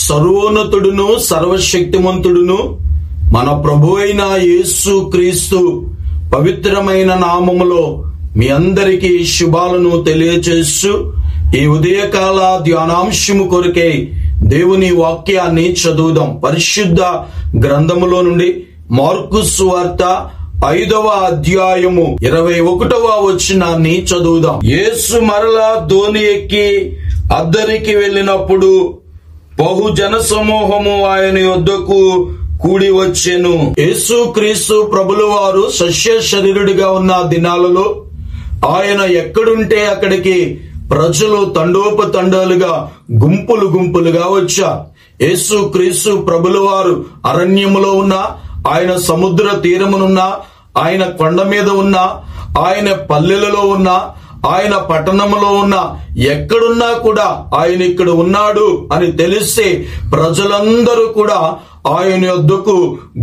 సర్వోన్నతుడును సర్వశక్తిమంతుడును మన ప్రభువైన యేసు క్రీస్తు పవిత్రమైన నామములో మీ అందరికీ శుభాలను తెలియజేస్తూ ఈ ఉదయకాల ధ్యానాంశము కొరకై దేవుని వాక్యాన్ని చదువుదాం. పరిశుద్ధ గ్రంథములో నుండి మార్కు సువార్త 5వ అధ్యాయము 21వ వచనాన్ని చదువుదాం. యేసు మరలా దోణి ఎక్కి అద్దరికి వెళ్ళినప్పుడు బహుజన సమూహము ఆయన యొద్దకు కూడి వచ్చెను. యేసు క్రీస్తు ప్రభుల వారు సస్య శరీరుడిగా ఉన్న దినాలలో ఆయన ఎక్కడుంటే అక్కడికి ప్రజలు తండోపతండాలుగా గుంపులు గుంపులుగా వచ్చారు. యేసు క్రీస్తు ప్రభుల వారు అరణ్యములో ఉన్న, ఆయన సముద్ర తీరమునున్న, ఆయన కొండ మీద ఉన్న, ఆయన పల్లెలలో ఉన్న, ఆయన పట్టణంలో ఉన్న, ఎక్కడున్నా కూడా ఆయన ఇక్కడ ఉన్నాడు అని తెలిస్తే ప్రజలందరూ కూడా ఆయన యొద్దకు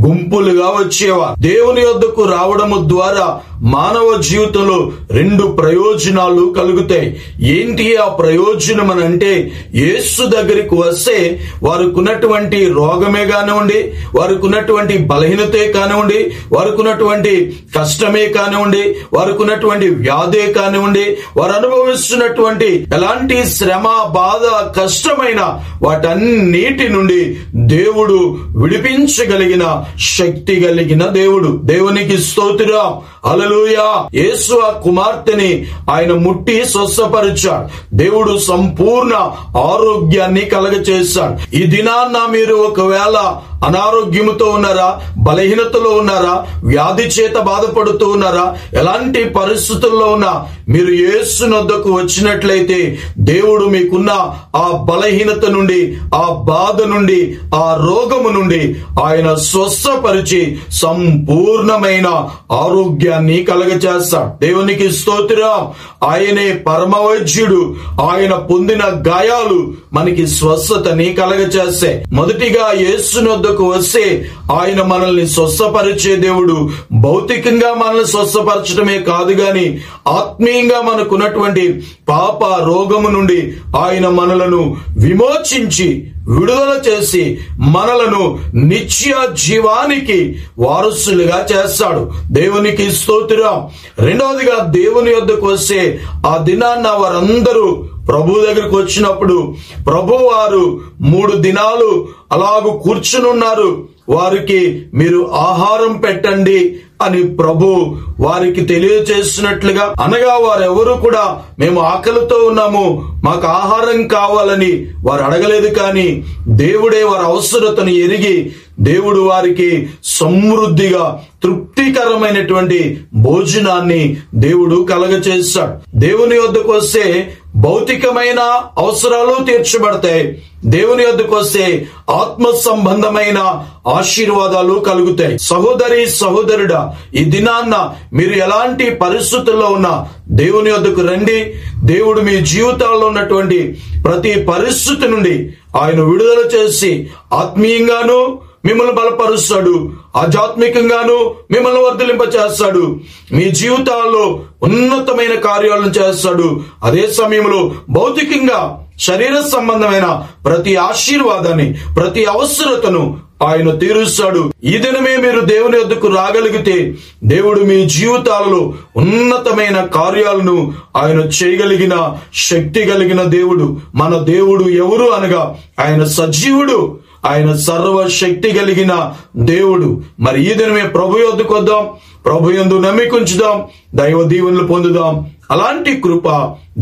గుంపులుగా వచ్చేవారు. దేవుని యొద్దకు రావడము ద్వారా మానవ జీవితంలో 2 ప్రయోజనాలు కలుగుతాయి. ఏంటి ఆ ప్రయోజనం అని అంటే, యేసు దగ్గరికి వస్తే వారికి ఉన్నటువంటి రోగమే కానివ్వండి, వారికి ఉన్నటువంటి బలహీనతే కానివ్వండి, వారికి ఉన్నటువంటి కష్టమే కానివ్వండి, వారికి ఉన్నటువంటి వ్యాధే కానివ్వండి, వారు అనుభవిస్తున్నటువంటి ఎలాంటి శ్రమ, బాధ, కష్టమైన వాటన్నిటి నుండి దేవుడు విడిపించగలిగిన శక్తి కలిగిన దేవుడు. దేవునికి స్తోత్రం, హల్లెలూయా. యేసు ఆ కుమార్తెని ఆయన ముట్టి స్వస్థపరిచాడు. దేవుడు సంపూర్ణ ఆరోగ్యాన్ని కలగచేశాడు. ఈ దినాన్న మీరు ఒకవేళ అనారోగ్యముతో ఉన్నారా, బలహీనతలో ఉన్నారా, వ్యాధి చేత బాధపడుతూ ఉన్నారా, ఎలాంటి పరిస్థితుల్లో ఉన్నా మీరు యేసు వద్దకు వచ్చినట్లయితే దేవుడు మీకున్న ఆ బలహీనత నుండి, ఆ బాధ నుండి, ఆ రోగము నుండి ఆయన స్వస్థపరిచి సంపూర్ణమైన ఆరోగ్యాన్ని కలగచేస్తాడు. దేవునికి స్తోత్రం. ఆయనే పరమవైద్యుడు. ఆయన పొందిన గాయాలు మనకి స్వస్థతని కలగచేస్తాయి. మొదటిగా యేసు వద్దకు వస్తే ఆయన మనల్ని స్వస్థపరిచే దేవుడు. భౌతికంగా మనల్ని స్వస్థపరచడమే కాదు గాని ఆత్మీయంగా మనకున్నటువంటి పాప రోగము నుండి ఆయన మనలను విమోచించి విడుదల చేసి మనలను నిత్య జీవానికి వారసులుగా చేస్తాడు. దేవునికి స్తోత్రం. రెండవదిగా దేవుని యొద్దకు వస్తే ఆ దినాన్న వారందరూ ప్రభు దగ్గరికి వచ్చినప్పుడు ప్రభు వారు 3 దినాలు అలాగూ కూర్చునున్నారు. వారికి మీరు ఆహారం పెట్టండి అని ప్రభు వారికి తెలియజేస్తున్నట్లుగా, అనగా వారెవరు కూడా మేము ఆకలితో ఉన్నాము, మాకు ఆహారం కావాలని వారు అడగలేదు. కానీ దేవుడే వారి అవసరతను ఎరిగి దేవుడు వారికి సమృద్ధిగా తృప్తికరమైనటువంటి భోజనాన్ని దేవుడు కలగచేశాడు. దేవుని వద్దకు వస్తే భౌతికమైన అవసరాలు తీర్చబడతాయి. దేవుని వద్దకు వస్తే ఆత్మ సంబంధమైన ఆశీర్వాదాలు కలుగుతాయి. సహోదరి, సహోదరుడా, ఈ దినాన్న మీరు ఎలాంటి పరిస్థితుల్లో ఉన్నా దేవుని వద్దకు రండి. దేవుడు మీ జీవితాల్లో ఉన్నటువంటి ప్రతి పరిస్థితి నుండి ఆయన విడుదల చేసి ఆత్మీయంగాను మిమ్మల్ని బలపరుస్తాడు, ఆధ్యాత్మికంగాను మిమ్మల్ని వర్ధిలింప చేస్తాడు. మీ జీవితాల్లో ఉన్నతమైన కార్యాలను చేస్తాడు. అదే సమయంలో భౌతికంగా శరీర సంబంధమైన ప్రతి ఆశీర్వాదాన్ని, ప్రతి అవసరతను ఆయన తీరుస్తాడు. ఈ దినమే మీరు దేవుని వద్దకు రాగలిగితే దేవుడు మీ జీవితాలలో ఉన్నతమైన కార్యాలను ఆయన చేయగలిగిన శక్తి కలిగిన దేవుడు. మన దేవుడు ఎవరు అనగా ఆయన సజీవుడు, ఆయన సర్వశక్తి కలిగిన దేవుడు. మరి ఈ దినమే ప్రభు యొద్దకు వద్దాం, ప్రభు యందు నమ్మిక ఉంచుదాం, దైవ దీవెనలు పొందుదాం. అలాంటి కృప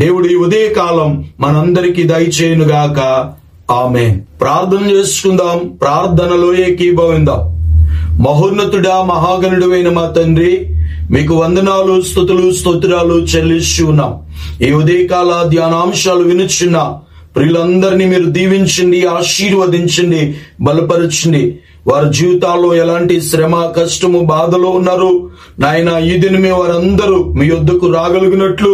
దేవుడు ఈ ఉదయకాలం మనందరికీ దయచేయునుగాక. ఆమేన్. ప్రార్థన చేసుకుందాం. ప్రార్థనలో ఏకీభవిందాం. మహోన్నతుడా, మహాగణుడైన మా తండ్రి, మీకు వందనాలు, స్తుతులు, స్తోత్రాలు చెల్లిస్తూ ఉన్నాం. ఈ ఉదయకాల ధ్యానాంశాలు వినుచున్న ప్రియులందరినీ మీరు దీవించండి, ఆశీర్వదించండి, బలపరచండి. వారి జీవితాల్లో ఎలాంటి శ్రమ, కష్టము, బాధలో ఉన్నారు నాయన, ఈ దినమే వారందరూ మీ యొద్దకు రాగలిగినట్లు,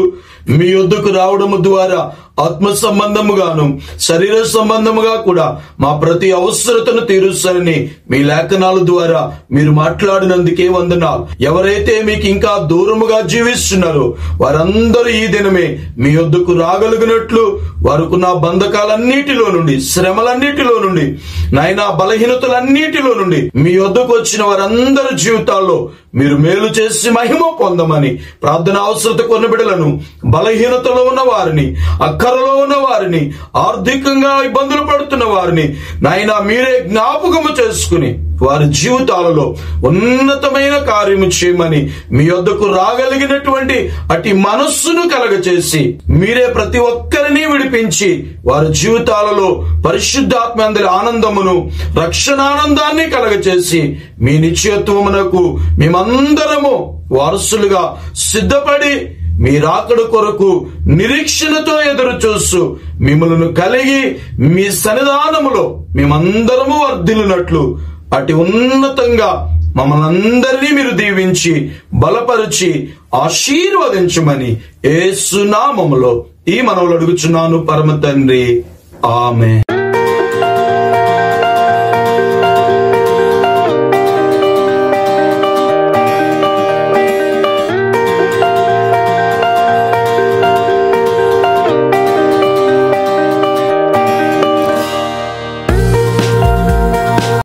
మీ యొద్దకు రావడము ద్వారా ఆత్మ సంబంధముగాను శరీర సంబంధముగా కూడా మా ప్రతి అవసరతను తీరుస్తారని మీ లేఖనాల ద్వారా మీరు మాట్లాడినందుకే వందనాలు. ఎవరైతే మీకు ఇంకా దూరముగా జీవిస్తున్నారో వారందరూ ఈ దినమే మీ యొద్దకు రాగలిగినట్లు వారుకున్న బంధకాలన్నిటిలో నుండి, శ్రమలన్నిటిలో నుండి, నాయనా బలహీనతలన్నిటిలో నుండి మీ యొద్దకు వచ్చిన వారందరి జీవితాల్లో మీరు మేలు చేసి మహిమ పొందమని ప్రార్థన అవసరత కొన్ని బిడ్డలను, బలహీనతలో ఉన్న వారిని, అక్కరలో ఉన్న వారిని, ఆర్థికంగా ఇబ్బందులు పడుతున్న వారిని నాయనా మీరే జ్ఞాపకము చేసుకుని వారి జీవితాలలో ఉన్నతమైన కార్యము చేయమని మీ యొద్దకు రాగలిగినటువంటి అటు మనస్సును కలగచేసి మీరే ప్రతి ఒక్కరిని విడిపించి వారి జీవితాలలో పరిశుద్ధాత్మ అందరి ఆనందమును, రక్షణానందాన్ని కలగచేసి మీ నిశ్చయత్వమునకు మేమందరము వారసులుగా సిద్ధపడి మీ రాకడ కొరకు నిరీక్షణతో ఎదురు చూస్తూ మిమ్మల్ని కలిగి మీ సన్నిధానములో మేమందరము వర్ధిల్లునట్లు అటు ఉన్నతంగా మమ్మల్ని అందరినీ మీరు దీవించి బలపరిచి ఆశీర్వదించమని యేసు నామములో ఈ మనవులు అడుగుచున్నాను పరమ తండ్రి. ఆమేన్.